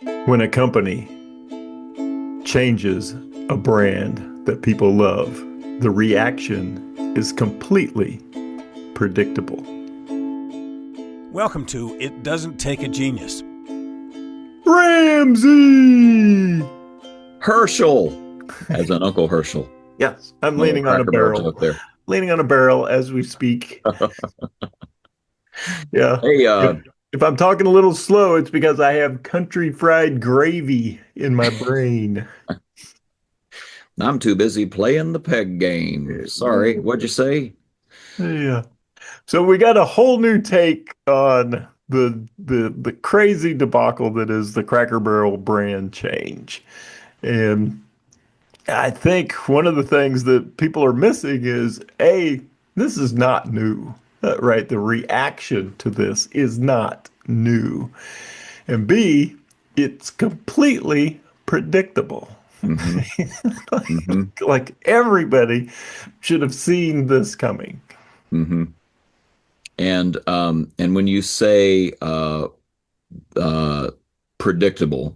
When a company changes a brand that people love, the reaction is completely predictable. Welcome to It Doesn't Take a Genius. Ramsey! Herschel, as in Uncle Herschel. Yes, I'm Little leaning on a Cracker Barrel barrel. joke there. Leaning on a barrel as we speak. Yeah. Hey, If I'm talking a little slow, it's because I have country fried gravy in my brain. I'm too busy playing the peg game. Sorry, what'd you say? Yeah. So we got a whole new take on the crazy debacle that is the Cracker Barrel brand change. And I think one of the things that people are missing is A, this is not new, right? The reaction to this is not new. And B, it's completely predictable. hmm hmm Like everybody should have seen this coming. hmm And when you say uh, predictable,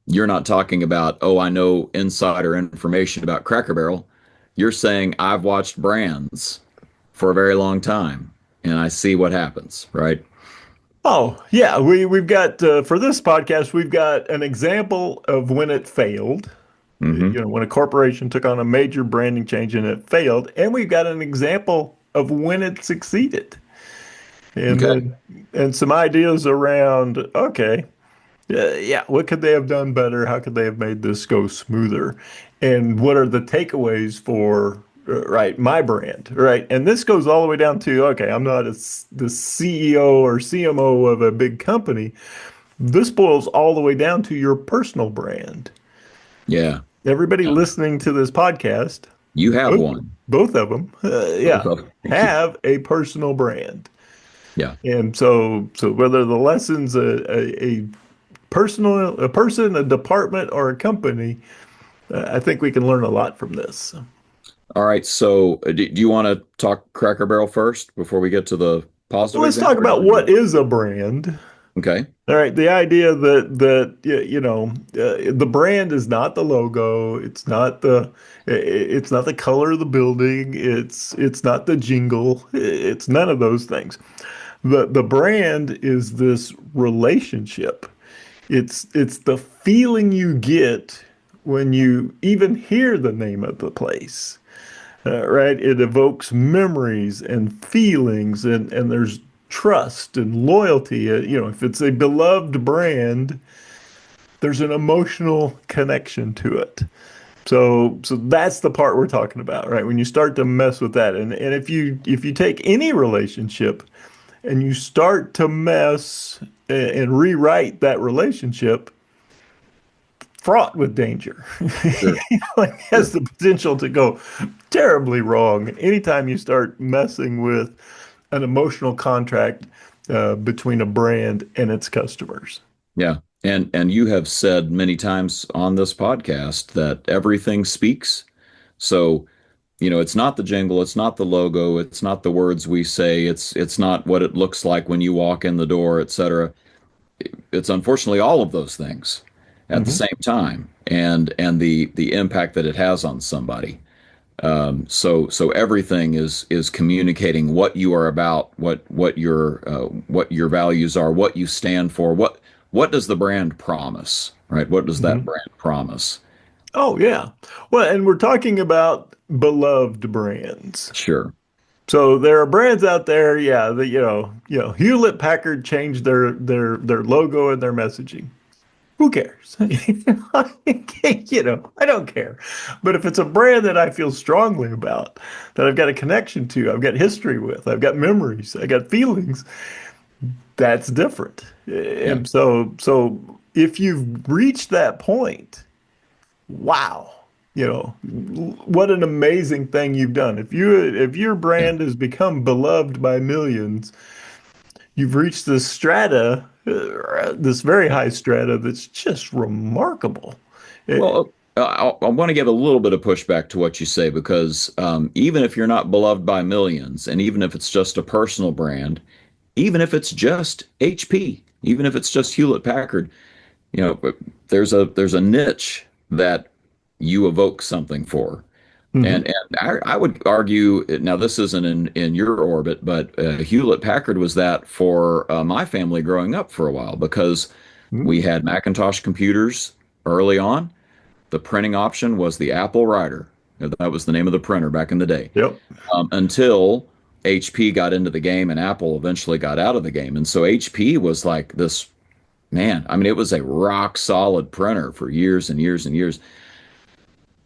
you're not talking about, oh, I know insider information about Cracker Barrel. You're saying I've watched brands for a very long time and I see what happens, right? Oh, yeah, we've got for this podcast, we've got an example of when it failed. hmm When a corporation took on a major branding change and it failed, and we've got an example of when it succeeded. And Okay. then and some ideas around, okay, yeah, what could they have done better? How could they have made this go smoother? And what are the takeaways for, right, my brand, right? And this goes all the way down to, okay, I'm not the CEO or CMO of a big company. This boils all the way down to your personal brand. Yeah. Everybody Yeah. listening to this podcast, You have both, one. both of them, Both yeah, of them. have a personal brand. Yeah. And so whether the lessons a personal, a person, a department, or a company, I think we can learn a lot from this. All right. So, do you want to talk Cracker Barrel first before we get to the positive Let's talk example? Or you about want to what do is a brand. that? Okay. All right, the idea that the brand is not the logo, it's not the color of the building, it's not the jingle, it's none of those things. The brand is this relationship. It's the feeling you get when you even hear the name of the place. Right? It evokes memories and feelings, and there's trust and loyalty. If it's a beloved brand, there's an emotional connection to it. So that's the part we're talking about, right? When you start to mess with that, and if you take any relationship and you start to mess and rewrite that relationship, fraught with danger. Sure. Like has Sure. the potential to go terribly wrong anytime you start messing with an emotional contract between a brand and its customers. Yeah. And you have said many times on this podcast that everything speaks. So, it's not the jingle, it's not the logo, it's not the words we say, it's not what it looks like when you walk in the door, etc. It's unfortunately all of those things at the Hmm. same time, and the impact that it has on somebody. So everything is communicating what you are about, what your values are, what you stand for, what does the brand promise, right? What does that Hmm. brand promise? Oh yeah. Well, and we're talking about beloved brands. Sure. So there are brands out there, yeah, that Hewlett Packard changed their logo and their messaging. Who cares? I don't care. But if it's a brand that I feel strongly about, that I've got a connection to, I've got history with, I've got memories, I got feelings, that's different. Yeah. And so if you've reached that point, wow, what an amazing thing you've done. If your Yeah. brand has become beloved by millions, you've reached this strata, this very high strata that's just remarkable. Eh, Well, I want to give a little bit of pushback to what you say because even if you're not beloved by millions, and even if it's just a personal brand, even if it's just HP, even if it's just Hewlett Packard, you know, there's a niche that you evoke something for. Hmm. And I would argue now this isn't in your orbit, but Hewlett Packard was that for my family growing up for a while because we had Macintosh computers early on. The printing option was the Apple Writer. That was the name of the printer back in the day. Yep. Until HP got into the game and Apple eventually got out of the game. And so HP was like this, man, I mean, it was a rock solid printer for years and years and years.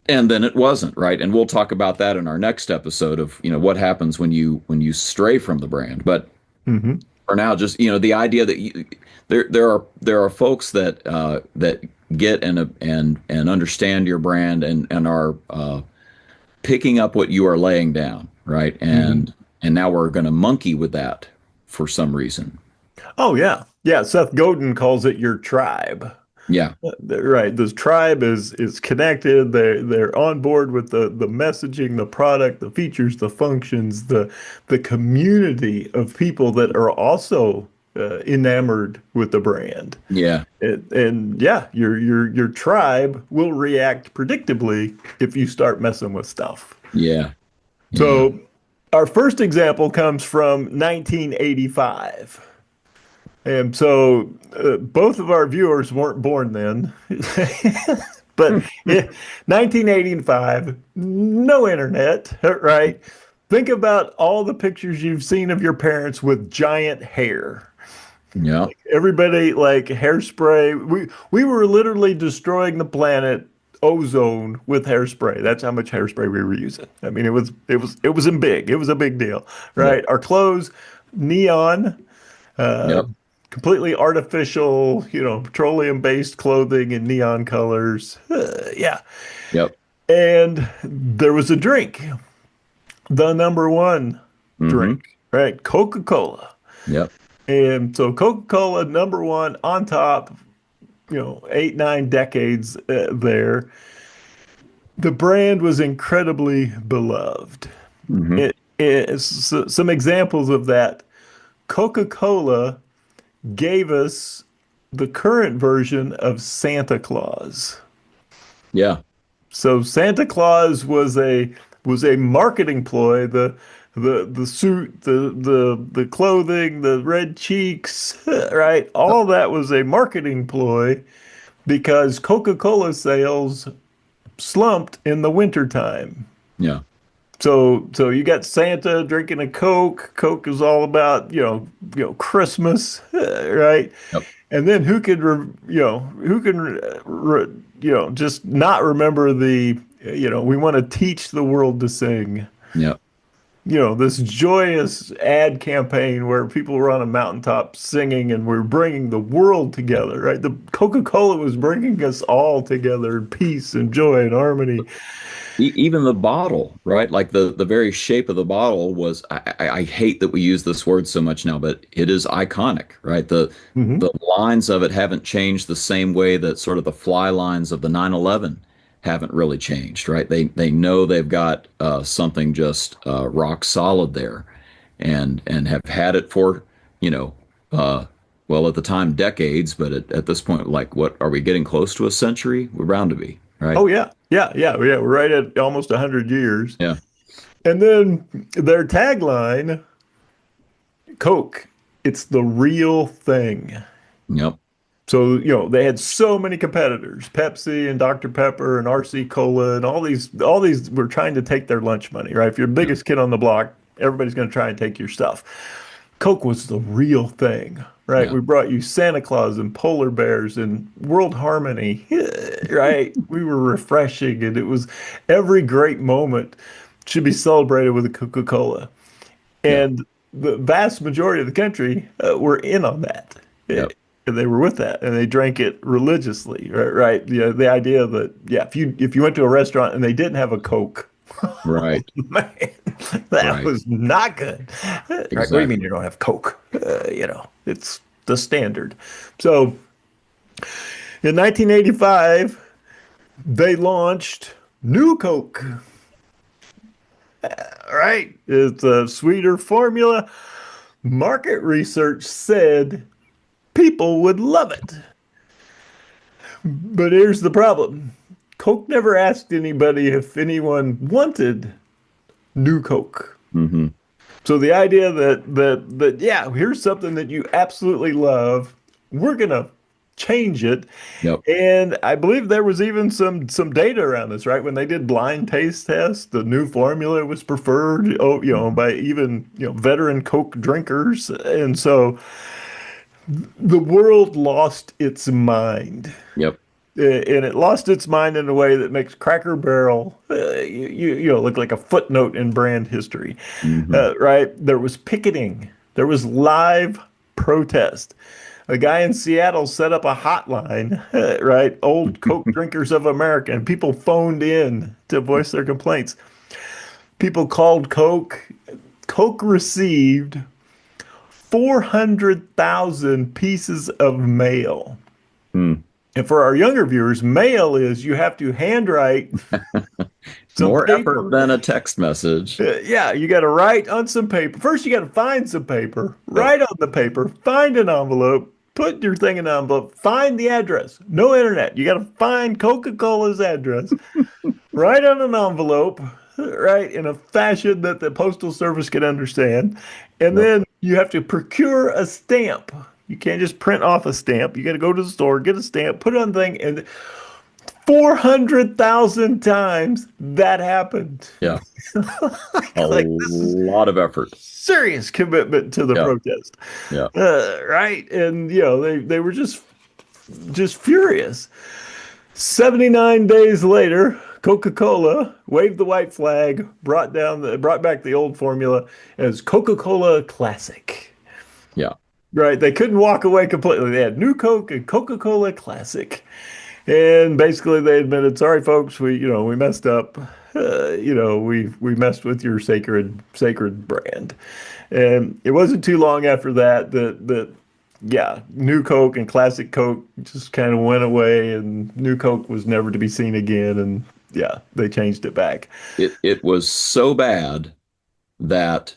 And then it wasn't, right? And we'll talk about that in our next episode of, what happens when you stray from the brand. But Hmm. for now, just, the idea that there are folks that get and understand your brand and are picking up what you are laying down, right? Hmm. And now we're going to monkey with that for some reason. Oh yeah, yeah. Seth Godin calls it your tribe. Yeah. Right. This tribe is connected. They're on board with the messaging, the product, the features, the functions, the community of people that are also enamored with the brand. Yeah. And yeah, your tribe will react predictably if you start messing with stuff. Yeah. Yeah. So our first example comes from 1985. And so both of our viewers weren't born then. But yeah, 1985, no internet, right? Think about all the pictures you've seen of your parents with giant hair. Yeah. Everybody like hairspray. We were literally destroying the planet ozone with hairspray. That's how much hairspray we were using. I mean, it was in big. It was a big deal, Yep. right? Our clothes, neon, uh, Yep. completely artificial, petroleum-based clothing in neon colors. Yeah. Yep. And there was a drink, the number one Hmm. drink, right? Coca-Cola. Yep. And so Coca-Cola, number one on top, 8, 9 decades there. The brand was incredibly beloved. Hmm. Some examples of that. Coca-Cola gave us the current version of Santa Claus. Yeah. So Santa Claus was a marketing ploy. The suit, the clothing, the red cheeks, right? All that was a marketing ploy because Coca-Cola sales slumped in the wintertime. Yeah. So you got Santa drinking a Coke. Coke is all about, Christmas, right? Yep. And then who can just not remember we want to teach the world to sing. Yep. This joyous ad campaign where people were on a mountaintop singing and we're bringing the world together, right? The Coca-Cola was bringing us all together in peace and joy and harmony. Even the bottle, right? Like the very shape of the bottle was. I hate that we use this word so much now, but it is iconic, right? The Hmm. the lines of it haven't changed the same way that sort of the fly lines of the 911 haven't really changed, right? They know they've got something just rock solid there, and have had it for you know uh, well at the time decades, but at this point, like what are we getting close to a century? We're bound to be, right? Oh yeah, yeah, yeah, yeah. We're right at almost 100 years. Yeah. And then their tagline, Coke, it's the real thing. Yep. So, they had so many competitors, Pepsi and Dr. Pepper and RC Cola and all these were trying to take their lunch money, right? If you're the Yep. biggest kid on the block, everybody's going to try and take your stuff. Coke was the real thing, right? Yeah. We brought you Santa Claus and polar bears and world harmony, right? We were refreshing and it was every great moment should be celebrated with a Coca-Cola. Yeah. And the vast majority of the country were in on that. Yep. And they were with that, and they drank it religiously, right? Right? The idea that yeah, if you went to a restaurant and they didn't have a Coke, Right. man, that Right. was not good. Right? What do you mean Exactly. you don't have Coke? It's the standard. So in 1985, they launched New Coke. Right? It's a sweeter formula, Market research said people would love it. But here's the problem. Coke never asked anybody if anyone wanted new Coke. Hmm. So the idea that yeah, here's something that you absolutely love. We're gonna change it. Yep. And I believe there was even some data around this, right? When they did blind taste tests, the new formula was preferred, oh, by even, veteran Coke drinkers. And so the world lost its mind. Yep. And it lost its mind in a way that makes Cracker Barrel, look like a footnote in brand history, Hmm. right? There was picketing, there was live protest. A guy in Seattle set up a hotline, right? Old Coke Drinkers of America, and people phoned in to voice their complaints. People called Coke. Coke received 400,000 pieces of mail. Mm. And for our younger viewers, mail is you have to handwrite some More effort paper. than a text message. Yeah, you got to write on some paper. First, you got to find some paper, Yep. write on the paper, find an envelope, put your thing in an envelope, find the address. No internet. You got to find Coca-Cola's address, write on an envelope, right, in a fashion that the Postal Service can understand. And Yep. then you have to procure a stamp. You can't just print off a stamp. You got to go to the store, get a stamp, put it on the thing, and 400,000 times that happened. Yeah. A Like, this is lot of effort. serious commitment to the Yeah. protest. Yeah. Right? And they were just furious. 79 days later, Coca-Cola waved the white flag, brought back the old formula as Coca-Cola Classic. Yeah. Right? They couldn't walk away completely. They had New Coke and Coca-Cola Classic. And basically they admitted, sorry folks, we messed up. We messed with your sacred brand. And it wasn't too long after that, yeah, New Coke and Classic Coke just kind of went away, and New Coke was never to be seen again. And yeah, they changed it back. It was so bad that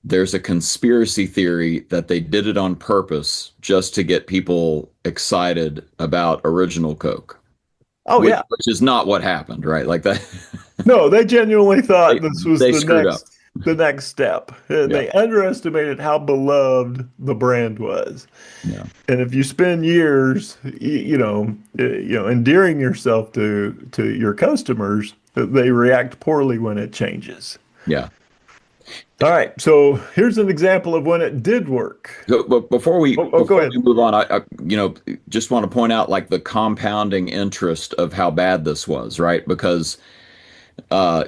there's a conspiracy theory that they did it on purpose just to get people excited about original Coke, Oh which, yeah, which is not what happened, right? Like that. no, they genuinely they, thought this was they the screwed up. next step. And Yeah. they underestimated how beloved the brand was. Yeah. And if you spend years, endearing yourself to your customers, they react poorly when it changes. Yeah. All right, so here's an example of when it did work. So, but before we Go before ahead. we move on, I just want to point out like the compounding interest of how bad this was, right? Because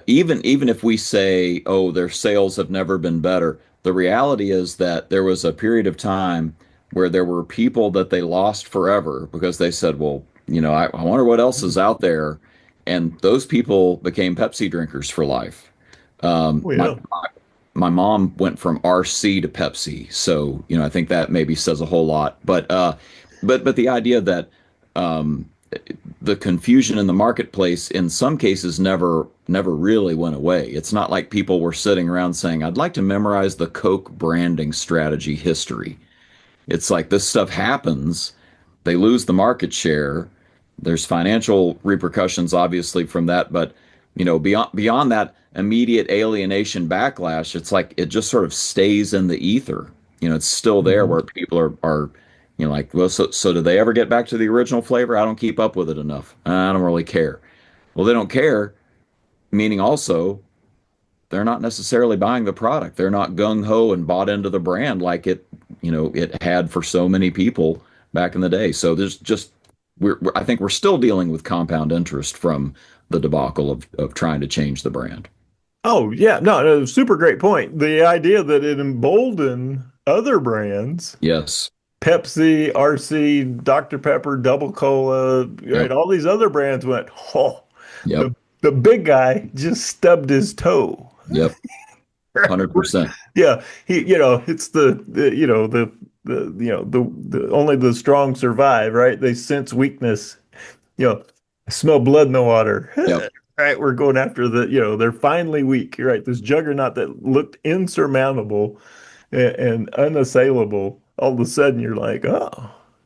even if we say, oh, their sales have never been better, the reality is that there was a period of time where there were people that they lost forever because they said, well, I wonder what else is out there, and those people became Pepsi drinkers for life. Um, Oh, my yeah. my mom went from RC to Pepsi, so I think that maybe says a whole lot. But the idea that um, the confusion in the marketplace in some cases never really went away. It's not like people were sitting around saying, "I'd like to memorize the Coke branding strategy history." It's like this stuff happens, they lose the market share. There's financial repercussions, obviously, from that, but beyond that immediate alienation backlash, it's like it just sort of stays in the ether. It's still there Mhm. where people are like, well, so do they ever get back to the original flavor? I don't keep up with it enough. I don't really care. Well, they don't care, meaning also they're not necessarily buying the product. They're not gung ho and bought into the brand like it had for so many people back in the day. So there's just I think we're still dealing with compound interest from the debacle of trying to change the brand. Oh, yeah. No, no, super great point. The idea that it emboldened other brands, Yes. Pepsi, RC, Dr. Pepper, Double Cola, right? Yep. All these other brands went, oh, Yep. the big guy just stubbed his toe. Yep. 100%. Yeah, it's the only the strong survive, right? They sense weakness. Smell blood in the water. Yep. Right, we're going after they're finally weak, right? This juggernaut that looked insurmountable and unassailable, all of a sudden you're like, oh,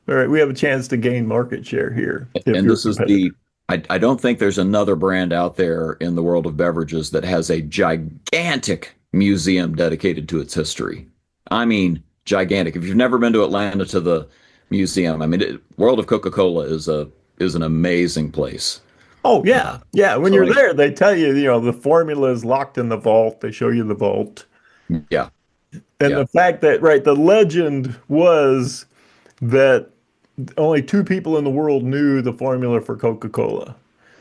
all right, we have a chance to gain market share here if And you're a this is competitor. I don't think there's another brand out there in the world of beverages that has a gigantic museum dedicated to its history. I mean, gigantic. If you've never been to Atlanta to the museum, I mean, World of Coca-Cola is an amazing place. Oh yeah, yeah. When So you're like, there, they tell you, the formula is locked in the vault. They show you the vault, yeah, and yeah, the fact that the legend was that only two people in the world knew the formula for Coca-Cola,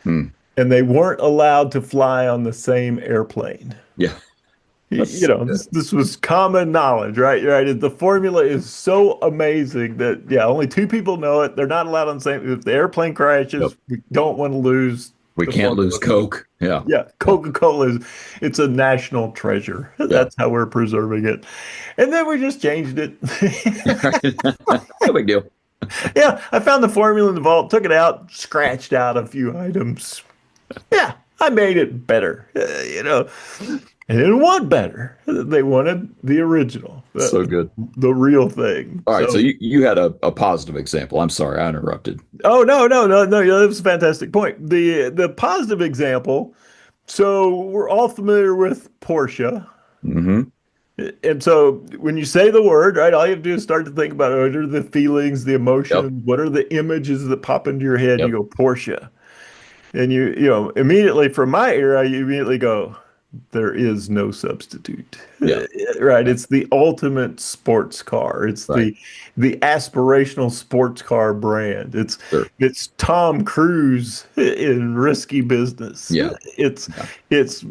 hmm, and they weren't allowed to fly on the same airplane. yeah. That's so good. This was common knowledge, right? Right. The formula is so amazing that yeah, only two people know it. They're not allowed on the same. If the airplane Yep. crashes, we don't want to lose We the can't lose formula for the. Coke. Yeah, Yeah, yeah. Coca-Cola it's a national treasure. Yeah. That's how we're preserving it. And then we just changed it. No big deal. Yeah, I found the formula in the vault, took it out, scratched out a few items. Yeah, I made it better. And they didn't want better. They wanted the original, So good. the real thing. All right, so So, you had a positive example. I'm sorry, I interrupted. oh no, no, no, no, yeah, that was a fantastic point. The positive example. So we're all familiar with Porsche. Hmm. And so when you say the word, right, all you have to do is start to think about what are the feelings, the Yep, emotions, what are the images that pop into your head? You yep, go Porsche. And immediately from my era, you immediately go, there is no substitute. yeah, Right. yeah, It's the ultimate sports car. It's right. the aspirational sports car brand. It's Sure. it's Tom Cruise in Risky Business. Yeah, It's yeah, it's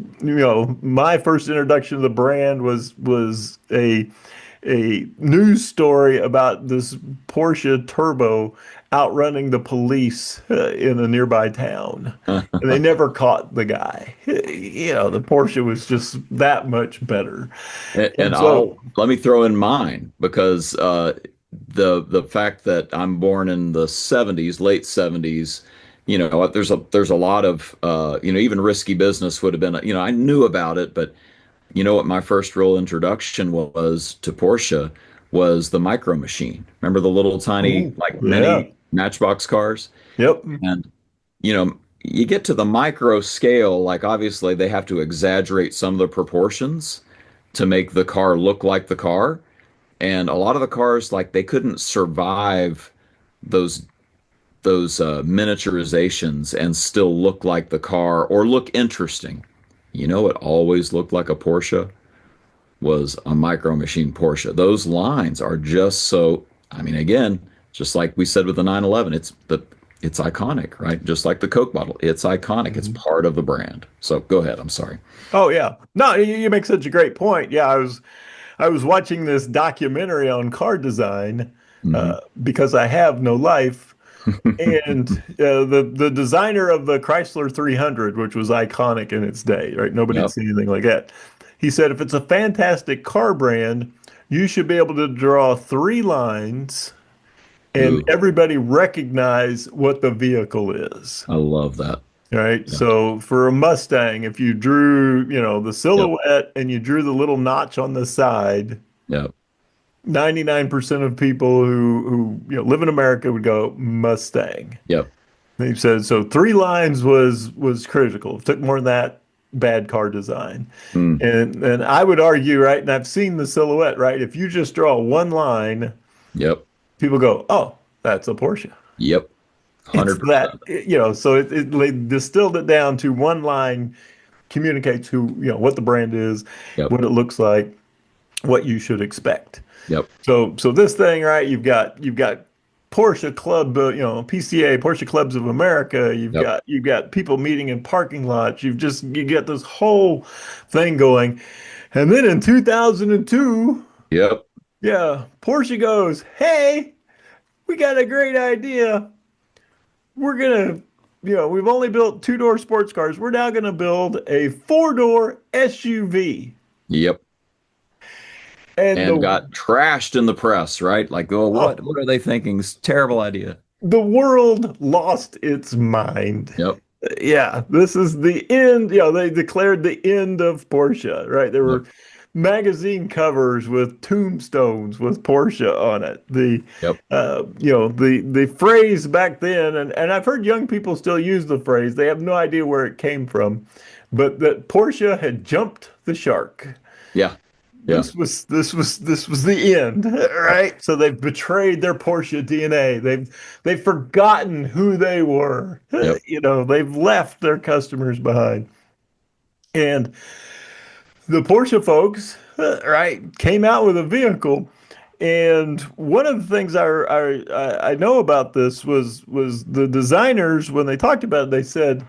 my first introduction to the brand was a news story about this Porsche Turbo outrunning the police in a nearby town. And they never caught the guy. The Porsche was just that much better. and And so, I'll let me throw in mine because the fact that I'm born in the '70s, late '70s, there's a lot of even Risky Business would have been, I knew about it, but you know what my first real introduction was to Porsche was the Micro Machine. Remember the little tiny ooh, like yeah, mini Matchbox cars? yep, And you get to the micro scale, like obviously they have to exaggerate some of the proportions to make the car look like the car. And a lot of the cars, like they couldn't survive those those miniaturizations and still look like the car or look interesting. You know, it always looked like a Porsche was a Micro Machine Porsche. Those lines are just so, I mean, again, just like we said with the 911, it's iconic, right? Just like the Coke bottle, it's iconic. It's Mhm. part of the brand. So go ahead. I'm sorry. Oh yeah. No, you make such a great point. Yeah, I was watching this documentary on car design Hmm. because I have no life. And the designer of the Chrysler 300, which was iconic in its day, right? Nobody had Yep. seen anything like that. He said, if it's a fantastic car brand, you should be able to draw three lines and Ooh, everybody recognize what the vehicle is. I love that. Right. Yeah. So for a Mustang, if you drew, the Yep. silhouette and you drew the little notch on the side, Yep. 99% of people who live in America would go Mustang. Yep. He said so three lines was critical. It took more than that, bad car design. Mm. And I would argue, right, and I've seen the silhouette, right? If you just draw one line, Yep. people go, "Oh, that's a Porsche." Yep. It's that, 100%. so they distilled it down to one line, communicates what the brand is, Yep. what it looks like, what you should expect. Yep. So this thing, right? You've got Porsche Club, PCA, Porsche Clubs of America. You've Yep. got you've got people meeting in parking lots. You get this whole thing going, and then in 2002, Yep. yeah, Porsche goes, "Hey, we got a great idea. We're gonna." We've only built two-door sports cars. We're now going to build a four-door SUV. Yep. And And got trashed in the press, right? Like, oh, oh, what are they thinking? It's a terrible idea. the world lost its mind. Yep. Yeah, this is the end. They declared the end of Porsche, right? There Yep. were magazine covers with tombstones with Porsche on it. Yep. The phrase back then, and I've heard young people still use the phrase. They have no idea where it came from, but that Porsche had jumped the shark. Yeah. Yeah. This was the end, right? So they've betrayed their Porsche DNA. They've forgotten who they were. Yep. They've left their customers behind. And the Porsche folks, right, came out with a vehicle. And one of the things I know about this was the designers when they talked about it, they said,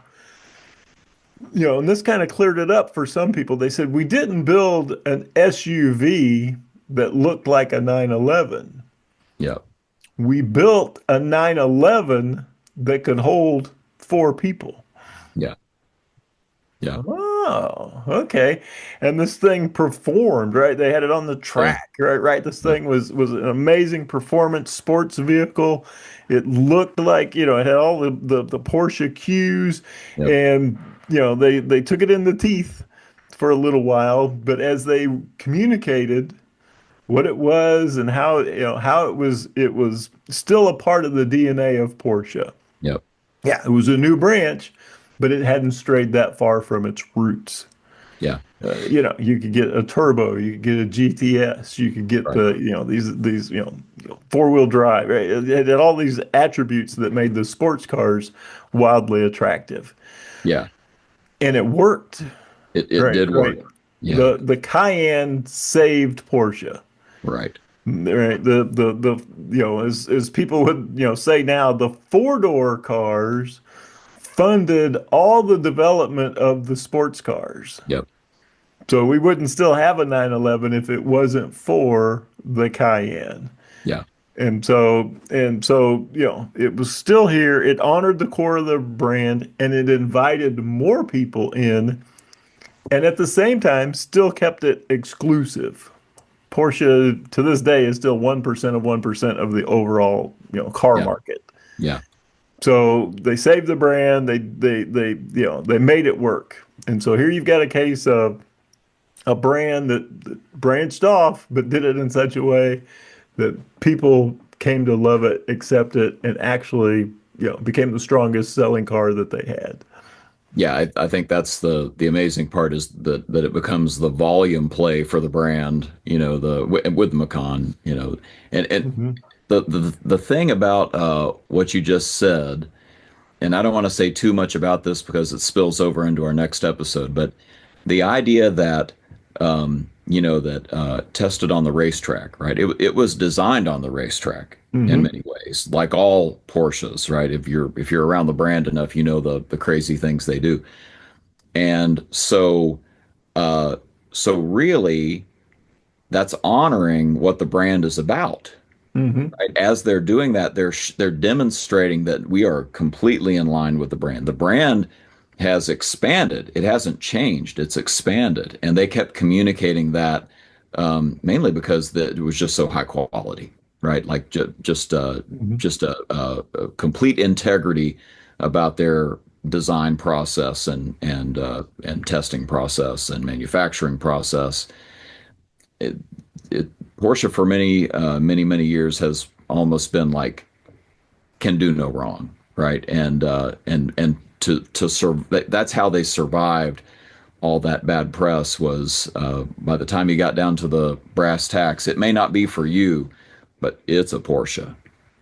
and this kind of cleared it up for some people. They said we didn't build an SUV that looked like a 911. Yep. We built a 911 that could hold four people. Yeah. Yeah. Oh, okay. And this thing performed, right? They had it on the Yeah. track, right? Right. This thing was an amazing performance sports vehicle. It looked like, it had all the Porsche cues, Yep. and they took it in the teeth for a little while, but as they communicated what it was and how it was still a part of the DNA of Porsche. Yep. Yeah, it was a new branch, but it hadn't strayed that far from its roots. Yeah. You could get a turbo, you could get a GTS, you could get Right. these four-wheel drive, right? It had all these attributes that made the sports cars wildly attractive, Yeah. and it worked. It Right, did right. work. Yeah. The Cayenne saved Porsche. Right. Right. As people would say now, the four-door cars funded all the development of the sports cars. Yep. So we wouldn't still have a 911 if it wasn't for the Cayenne. Yeah. And so, it was still here. It honored the core of the brand, and it invited more people in, and at the same time still kept it exclusive. Porsche to this day is still 1% of 1% of the overall, car Yeah. market. Yeah. So they saved the brand. They made it work. And so here you've got a case of a brand that branched off, but did it in such a way that people came to love it, accept it, and actually, became the strongest selling car that they had. Yeah, I think that's the amazing part is that it becomes the volume play for the brand, with Macan, and Mhm. the thing about what you just said, and I don't want to say too much about this because it spills over into our next episode, but the idea that tested on the racetrack, right? It was designed on the racetrack in Mhm. many ways, like all Porsches, right? If you're around the brand enough, you know the crazy things they do. And so really that's honoring what the brand is about. Mhm. Right? As they're doing that, they're demonstrating that we are completely in line with the brand. The brand has expanded. It hasn't changed. It's expanded, and they kept communicating that mainly because it was just so high quality, right? Like Mhm. just a complete integrity about their design process and testing process and manufacturing process. It, Porsche for many years has almost been like can do no wrong, right? And to serve that's how they survived all that bad press was by the time you got down to the brass tacks, it may not be for you, but it's a Porsche.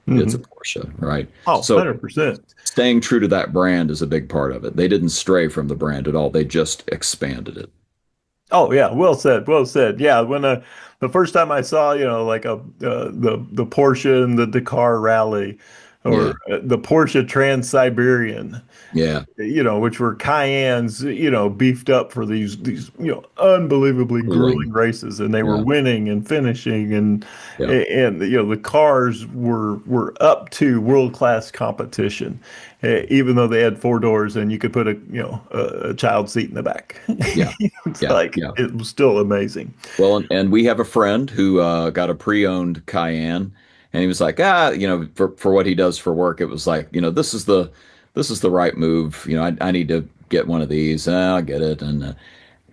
It's a Mhm. Porsche, right? Oh, So 100%. staying true to that brand is a big part of it. They didn't stray from the brand at all. They just expanded it. Oh yeah, well said, well said. Yeah, when the first time I saw, like the Porsche and the Dakar Rally, Yeah. or the Porsche Trans-Siberian, Yeah. which were Cayennes, beefed up for these unbelievably grueling Grueling. races, and they were Yeah. winning and finishing, Yeah. and the cars were up to world-class competition, even though they had four doors and you could put a child seat in the back. Yeah. It's Yeah. like Yeah. it was still amazing. Well, and we have a friend who got a pre-owned Cayenne, and he was like, for what he does for work, it was like, this is the right move. I need to get one of these. I'll get it,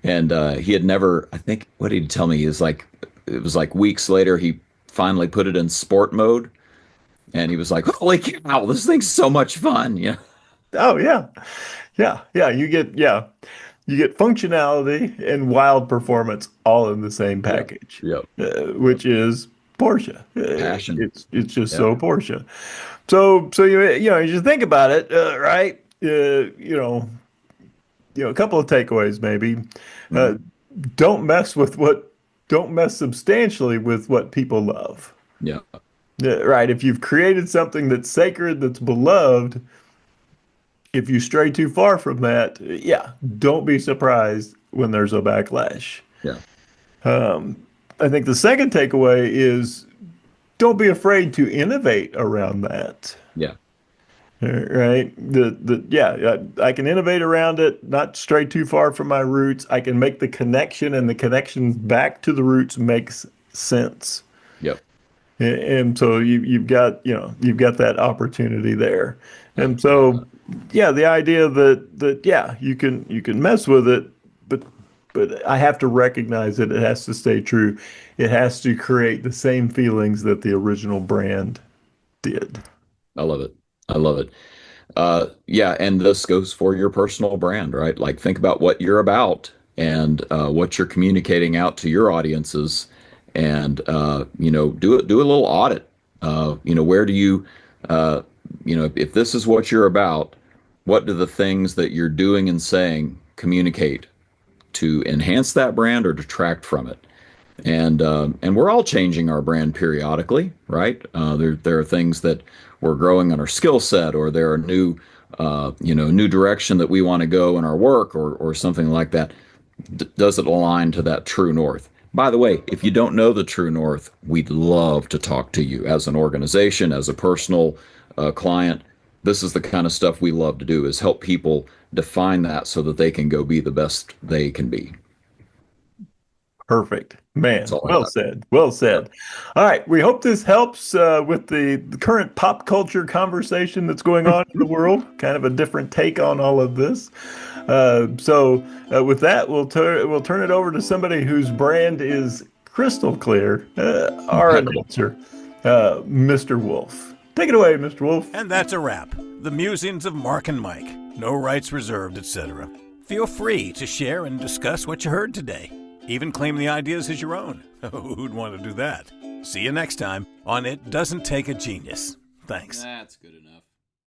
And he had never, I think, what did he tell me? It was like weeks later, he finally put it in sport mode. And he was like, holy cow, this thing's so much fun. Yeah. Oh yeah, yeah. You get functionality and wild performance all in the same Yeah. package, Yep. which is Porsche. Passion. It's just Yeah. so Porsche. So you think about it, right? A couple of takeaways maybe. Uh, Mhm. don't mess with what, don't mess substantially with what people love. Yeah. Right. If you've created something that's sacred, that's beloved, if you stray too far from that, yeah, don't be surprised when there's a backlash. Yeah. I think the second takeaway is don't be afraid to innovate around that. Yeah. Right. I can innovate around it, not stray too far from my roots. I can make the connection, and the connection back to the roots makes sense. Yep. And so you've got that opportunity there. Yeah. And so yeah, the idea that yeah, you can mess with it, but I have to recognize that it has to stay true. It has to create the same feelings that the original brand did. I love it. I love it. Yeah, and this goes for your personal brand, right? Like think about what you're about and what you're communicating out to your audiences, and do a little audit. Where do you, if this is what you're about, what do the things that you're doing and saying communicate to enhance that brand or detract from it? And we're all changing our brand periodically, right? There are things that we're growing on our skill set, or there are new direction that we want to go in our work, or something like that. Does it align to that true north? By the way, if you don't know the true north, we'd love to talk to you as an organization, as a personal client. This is the kind of stuff we love to do: is help people define that so that they can go be the best they can be. Perfect. That's Man, all I well got. said. Well Yep. said. All right. We hope this helps with the current pop culture conversation that's going on in the world. Kind of a different take on all of this. With that, we'll turn it over to somebody whose brand is crystal clear. Our Impeccable. announcer, Mr. Wolf. Take it away, Mr. Wolf. And that's a wrap. The musings of Mark and Mike. No rights reserved, etc. Feel free to share and discuss what you heard today. Even claim the ideas as your own. Who'd want to do that? See you next time on It Doesn't Take a Genius. Thanks. That's good enough.